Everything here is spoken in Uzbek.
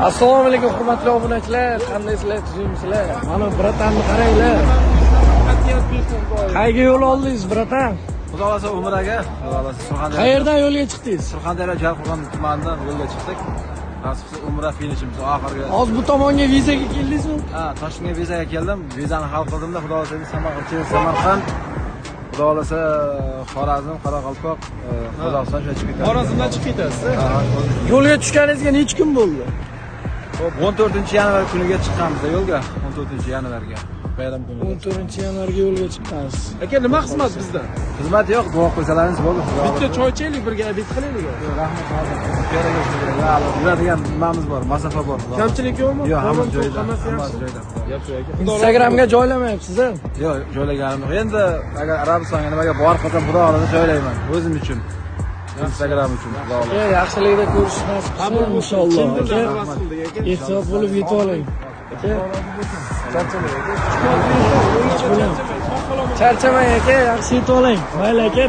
Assalomu alaykum hurmatli obunachilar, qandaysizlar, tuzimsizlar? Mana bratanni qaranglar. Qayerga yo'l oldingiz, bratan? Xudo xolasa Umraga, Xudo xolasa Surxondaryo. Qayerdan yo'lga chiqdingiz? Surxondaryo Jarqo'rg'on tumanidan yo'lga chiqdik. Nasib Umra finishimiz oxirgi. Hozir bu tomonga vizaga keldingizmi? Ha, Toshkentga vizaga keldim. Vizani hal qildimda, Xudo xolasa Samarqand, Xudo xolasa Xorazm, Qoraqalpoq, Qozog'iston chiqib ketadi. Xorazmdan chiqib ketasiz. Yo'lga tushganingizga necha kun bo'ldi? 14-yanvar kuniga chiqqanmiz yo'lga. 14-yanvarga. Bayram kuni. 14-yanvarga yo'lga chiqqansiz. Aka, nima xizmat bizdan? Xizmat yo'q, duo qilsalaringiz bo'ldi. Bitta choy ichaylik, birga obed qilaylik. Rahmat. Yuradigan nimamiz bor, masofa bor. Kamchilik yo'qmi? Yo'q, hammasi joyida. Hammasi Hammasi yaxshi. joyida. Instagramga joylamayapsiz a? Yo'q, joylaganim yo'q. Endi agar Arabistonga nimaga borib qolsam, Xudo xolasa joylayman. O'zim uchun. Instagram uchun. Xudo xolasa. Yaxshilikda ko'rish nasib qilsin inshaalloh. Ehtiyot bo'lib yetib oling. Charchamang aka, yaxshi yetib oling. Mayli aka.